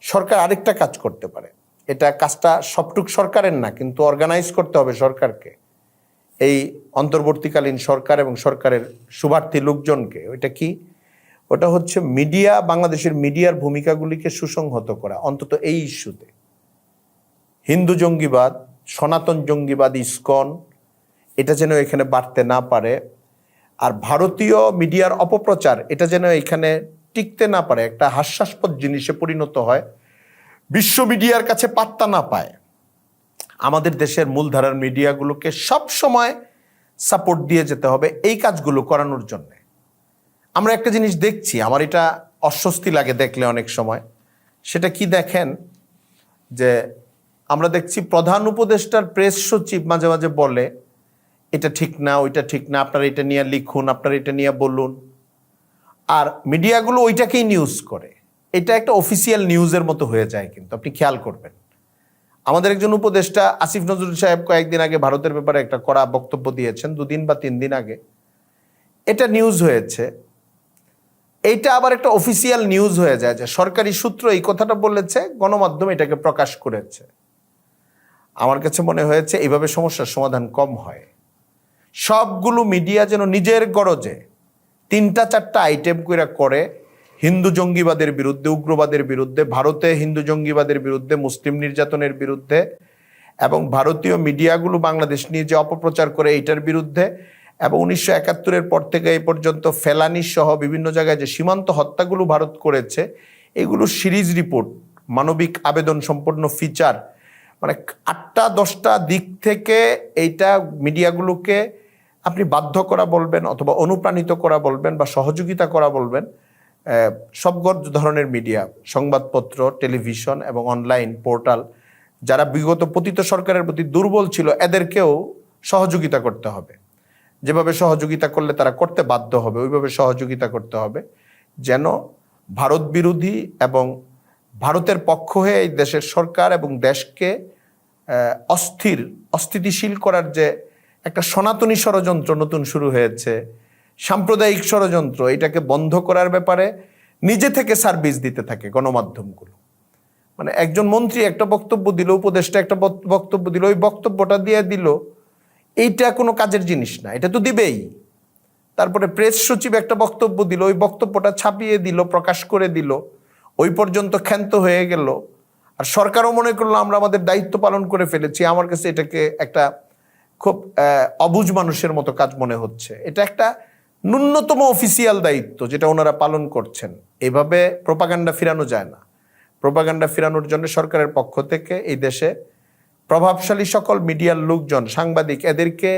সরকার আরেকটা কাজ করতে পারে, এটা কাজটা সবটুক সরকারের না, কিন্তু অর্গানাইজ করতে হবে সরকারকে, এই অন্তর্বর্তীকালীন সরকার এবং সরকারের শুভার্থী লোকজনকে। ওইটা কি? ওটা হচ্ছে মিডিয়া, বাংলাদেশের মিডিয়ার ভূমিকাগুলিকে সুসংহত করা, অন্তত এই ইস্যুতে। হিন্দু জঙ্গিবাদ, সনাতন জঙ্গিবাদ, ইসকন, এটা যেন এখানে বাড়তে না পারে। আর ভারতীয় মিডিয়ার অপপ্রচার, এটা যেন এখানে টিকতে না পারে, একটা হাস্যাস্পদ জিনিসে পরিণত হয়, বিশ্ব মিডিয়ার কাছে পাত্তা না পায়। আমাদের দেশের মূলধারার মিডিয়াগুলোকে সব সময় সাপোর্ট দিয়ে যেতে হবে এই কাজগুলো করানোর জন্য। আমরা একটা জিনিস দেখছি, আমার এটা অস্বস্তি লাগে দেখলে অনেক সময়। সেটা কি দেখেন, যে আমরা দেখছি প্রধান উপদেষ্টার প্রেস সচিব মাঝে মাঝে বলে এটা ঠিক না, ওইটা ঠিক না, আপনারা এটা নিয়ে লিখুন, আপনারা এটা নিয়ে বলুন। আর মিডিয়াগুলো ওইটাকেই নিউজ করে। এটা একটা অফিসিয়াল নিউজের মতো হয়ে যায়। কিন্তু আপনি খেয়াল করবেন, আমাদের একজন উপদেষ্টা আসিফ নজরুল সাহেব কয়েকদিন আগে ভারতের ব্যাপারে একটা কড়া বক্তব্য দিয়েছেন, 2 দিন বা 3 দিন আগে। এটা নিউজ হয়েছে, এইটা আবার একটা অফিসিয়াল নিউজ হয়ে যায় যে সরকারি সূত্র এই কথাটা বলেছে, গণমাধ্যম এটাকে প্রকাশ করেছে। আমার কাছে মনে হয়েছে এইভাবে সমস্যার সমাধান কম হয়। সবগুলো মিডিয়া যেন নিজের গরজে 3-4টা আইটেম করে হিন্দু জঙ্গিবাদের বিরুদ্ধে, উগ্রবাদের বিরুদ্ধে, ভারতে হিন্দু জঙ্গিবাদের বিরুদ্ধে, মুসলিম নির্যাতনের বিরুদ্ধে, এবং ভারতীয় মিডিয়াগুলো বাংলাদেশ নিয়ে যে অপপ্রচার করে এইটার বিরুদ্ধে, এবং 1971-এর পর থেকে এই পর্যন্ত ফেলানি সহ বিভিন্ন জায়গায় যে সীমান্ত হত্যাগুলো ভারত করেছে, এগুলো সিরিজ রিপোর্ট, মানবিক আবেদন সম্পন্ন ফিচার, মানে 8টা-10টা দিক থেকে এইটা মিডিয়াগুলোকে আপনি বাধ্য করা বলবেন, অথবা অনুপ্রাণিত করা বলবেন, বা সহযোগিতা করা বলবেন। সব ধরনের মিডিয়া, সংবাদপত্র, টেলিভিশন এবং অনলাইন পোর্টাল, যারা বিগত পতিত সরকারের প্রতি দুর্বল ছিল, এদেরকেও সহযোগিতা করতে হবে। যেভাবে সহযোগিতা করলে তারা করতে বাধ্য হবে, ওইভাবে সহযোগিতা করতে হবে, যেন ভারত বিরোধী এবং ভারতের পক্ষ হয়ে এই দেশের সরকার এবং দেশকে অস্থিতিশীল করার যে একটা সনাতনী ষড়যন্ত্র নতুন শুরু হয়েছে, সাম্প্রদায়িক ষড়যন্ত্র, এটাকে বন্ধ করার ব্যাপারে নিজে থেকে সার্ভিস দিতে থাকে গণমাধ্যমগুলো। মানে একজন মন্ত্রী একটা বক্তব্য দিল, উপদেষ্টা একটা বক্তব্য দিল, ওই বক্তব্যটা দিয়ে দিল, এইটা কোনো কাজের জিনিস না, এটা তো দিবেই। তারপরে প্রেস সচিব একটা বক্তব্য দিল, ওই বক্তব্যটা ছাপিয়ে দিল, প্রকাশ করে দিল, ওই পর্যন্ত ক্ষান্ত হয়ে গেল। আর সরকারও মনে করলো আমরা আমাদের দায়িত্ব পালন করে ফেলেছি। আমার কাছে এটাকে একটা খুব অবুঝ মানুষের মতো কাজ মনে হচ্ছে। এটা একটা ন্যূনতম অফিসিয়াল দায়িত্ব যেটা ওনারা পালন করছেন। এভাবে প্রোপাগান্ডা ফিরানো যায় না। প্রোপাগান্ডা ফিরানোর জন্য সরকারের পক্ষ থেকে এই দেশে প্রভাবশালী সকল মিডিয়ার লোকজন, সাংবাদিক, এদেরকে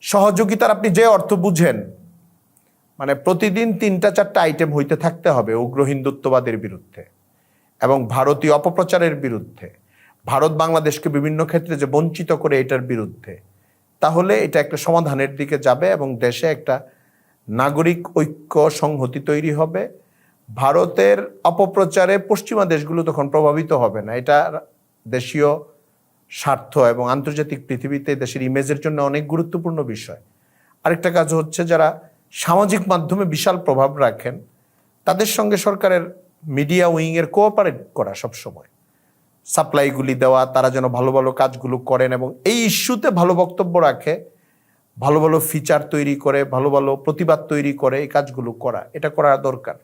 সহযোগিতার আপনি যে অর্থ বুঝেন, মানে প্রতিদিন 3-4টা আইটেম হইতে থাকতে হবে উগ্র হিন্দুত্ববাদের বিরুদ্ধে এবং ভারতীয় অপপ্রচারের বিরুদ্ধে, ভারত বাংলাদেশকে বিভিন্ন ক্ষেত্রে যে বঞ্চিত করে এটার বিরুদ্ধে। তাহলে এটা একটা সমাধানের দিকে যাবে এবং দেশে একটা নাগরিক ঐক্য সংহতি তৈরি হবে। ভারতের অপপ্রচারে পশ্চিমা দেশগুলো তখন প্রভাবিত হবে না। এটা দেশীয় স্বার্থ এবং আন্তর্জাতিক পৃথিবীতে দেশের ইমেজের জন্য অনেক গুরুত্বপূর্ণ বিষয়। আরেকটা কাজ হচ্ছে, যারা সামাজিক মাধ্যমে বিশাল প্রভাব রাখেন, তাদের সঙ্গে সরকারের মিডিয়া উইংয়ের কোঅপারেট করা, সবসময় সাপ্লাইগুলি দেওয়া, তারা যেন ভালো ভালো কাজগুলো করেন এবং এই ইস্যুতে ভালো বক্তব্য রাখে, ভালো ভালো ফিচার তৈরি করে, ভালো ভালো প্রতিবাদ তৈরি করে, এই কাজগুলো করা, এটা করা দরকার।